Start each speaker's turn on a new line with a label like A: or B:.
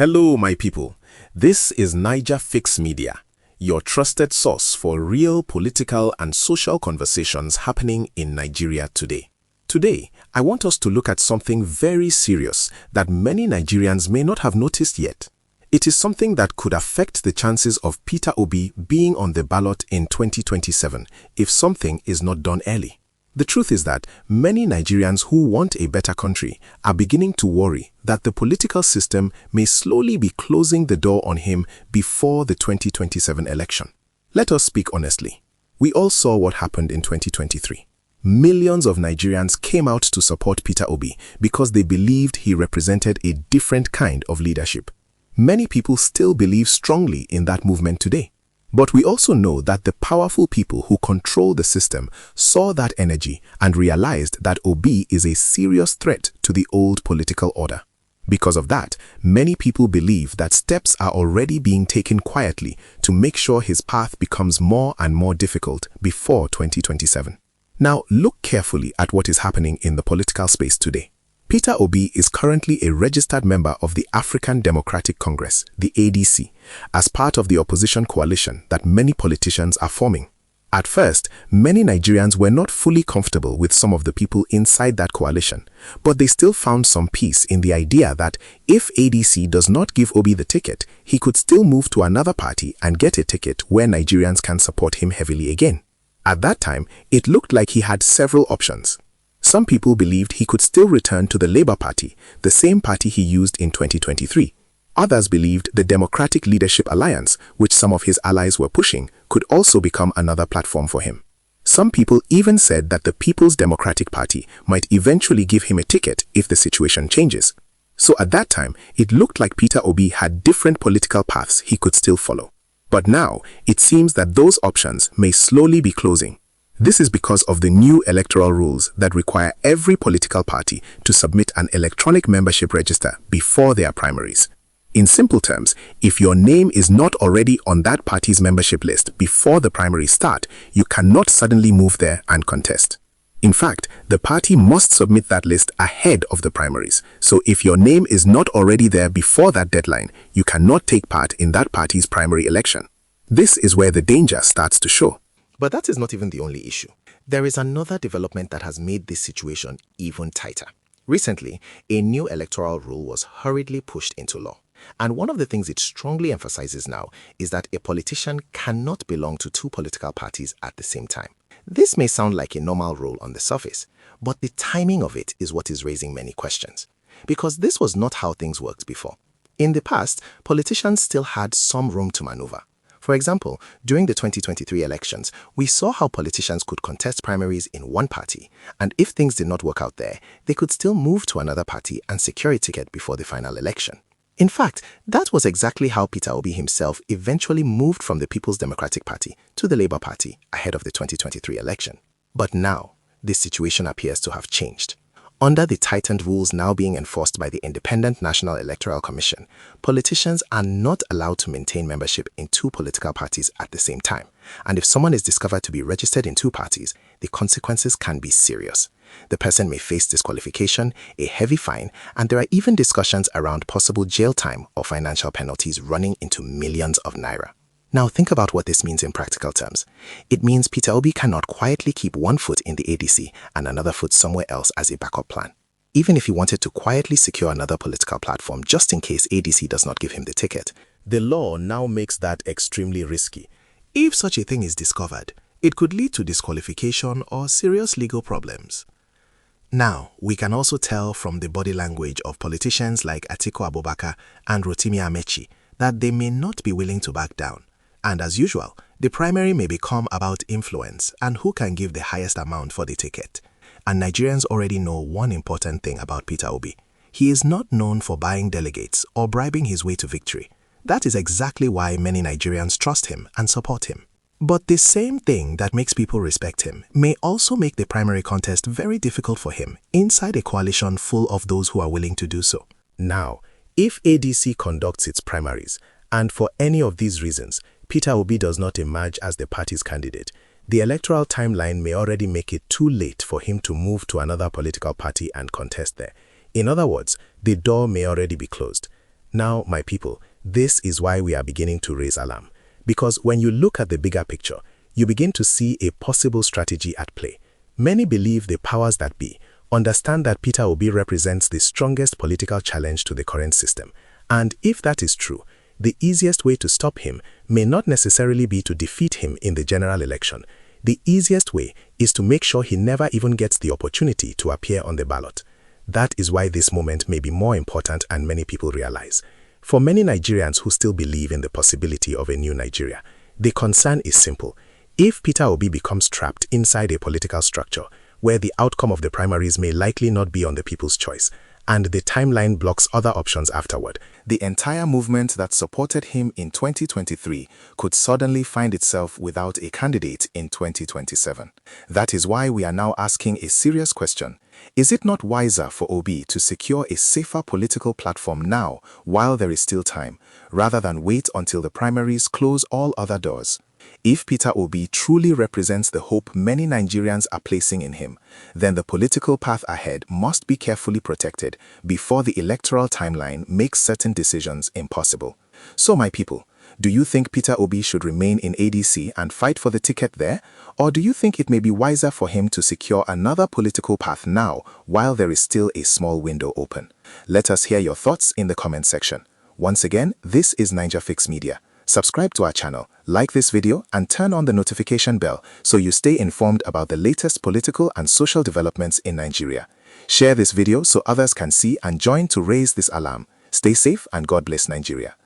A: Hello, my people. This is Naija Fix Media, your trusted source for real political and social conversations happening in Nigeria today. Today, I want us to look at something very serious that many Nigerians may not have noticed yet. It is something that could affect the chances of Peter Obi being on the ballot in 2027 if something is not done early. The truth is that many Nigerians who want a better country are beginning to worry that the political system may slowly be closing the door on him before the 2027 election. Let us speak honestly. We all saw what happened in 2023. Millions of Nigerians came out to support Peter Obi because they believed he represented a different kind of leadership. Many people still believe strongly in that movement today. But we also know that the powerful people who control the system saw that energy and realized that Obi is a serious threat to the old political order. Because of that, many people believe that steps are already being taken quietly to make sure his path becomes more and more difficult before 2027. Now, look carefully at what is happening in the political space today. Peter Obi is currently a registered member of the African Democratic Congress, the ADC, as part of the opposition coalition that many politicians are forming. At first, many Nigerians were not fully comfortable with some of the people inside that coalition, but they still found some peace in the idea that if ADC does not give Obi the ticket, he could still move to another party and get a ticket where Nigerians can support him heavily again. At that time, it looked like he had several options. Some people believed he could still return to the Labour Party, the same party he used in 2023. Others believed the Democratic Leadership Alliance, which some of his allies were pushing, could also become another platform for him. Some people even said that the People's Democratic Party might eventually give him a ticket if the situation changes. So at that time, it looked like Peter Obi had different political paths he could still follow. But now, it seems that those options may slowly be closing. This is because of the new electoral rules that require every political party to submit an electronic membership register before their primaries. In simple terms, if your name is not already on that party's membership list before the primaries start, you cannot suddenly move there and contest. In fact, the party must submit that list ahead of the primaries. So if your name is not already there before that deadline, you cannot take part in that party's primary election. This is where the danger starts to show. But that is not even the only issue. There is another development that has made this situation even tighter. Recently, a new electoral rule was hurriedly pushed into law. And one of the things it strongly emphasizes now is that a politician cannot belong to two political parties at the same time. This may sound like a normal rule on the surface, but the timing of it is what is raising many questions. Because this was not how things worked before. In the past, politicians still had some room to maneuver. For example, during the 2023 elections, we saw how politicians could contest primaries in one party, and if things did not work out there, they could still move to another party and secure a ticket before the final election. In fact, that was exactly how Peter Obi himself eventually moved from the People's Democratic Party to the Labour Party ahead of the 2023 election. But now, this situation appears to have changed. Under the tightened rules now being enforced by the Independent National Electoral Commission, politicians are not allowed to maintain membership in two political parties at the same time. And if someone is discovered to be registered in two parties, the consequences can be serious. The person may face disqualification, a heavy fine, and there are even discussions around possible jail time or financial penalties running into millions of naira. Now think about what this means in practical terms. It means Peter Obi cannot quietly keep one foot in the ADC and another foot somewhere else as a backup plan. Even if he wanted to quietly secure another political platform just in case ADC does not give him the ticket, the law now makes that extremely risky. If such a thing is discovered, it could lead to disqualification or serious legal problems. Now, we can also tell from the body language of politicians like Atiku Abubakar and Rotimi Amechi that they may not be willing to back down. And as usual, the primary may become about influence and who can give the highest amount for the ticket. And Nigerians already know one important thing about Peter Obi. He is not known for buying delegates or bribing his way to victory. That is exactly why many Nigerians trust him and support him. But the same thing that makes people respect him may also make the primary contest very difficult for him inside a coalition full of those who are willing to do so. Now, if ADC conducts its primaries, and for any of these reasons, Peter Obi does not emerge as the party's candidate, the electoral timeline may already make it too late for him to move to another political party and contest there. In other words, the door may already be closed. Now, my people, this is why we are beginning to raise alarm. Because when you look at the bigger picture, you begin to see a possible strategy at play. Many believe the powers that be understand that Peter Obi represents the strongest political challenge to the current system. And if that is true, the easiest way to stop him may not necessarily be to defeat him in the general election. The easiest way is to make sure he never even gets the opportunity to appear on the ballot. That is why this moment may be more important than many people realize. For many Nigerians who still believe in the possibility of a new Nigeria, the concern is simple. If Peter Obi becomes trapped inside a political structure where the outcome of the primaries may likely not be on the people's choice, and the timeline blocks other options afterward, the entire movement that supported him in 2023 could suddenly find itself without a candidate in 2027. That is why we are now asking a serious question. Is it not wiser for Obi to secure a safer political platform now while there is still time, rather than wait until the primaries close all other doors? If Peter Obi truly represents the hope many Nigerians are placing in him, then the political path ahead must be carefully protected before the electoral timeline makes certain decisions impossible. So, my people, do you think Peter Obi should remain in ADC and fight for the ticket there? Or do you think it may be wiser for him to secure another political path now while there is still a small window open? Let us hear your thoughts in the comment section. Once again, this is Naija Fix Media. Subscribe to our channel, like this video, and turn on the notification bell so you stay informed about the latest political and social developments in Nigeria. Share this video so others can see and join to raise this alarm. Stay safe and God bless Nigeria.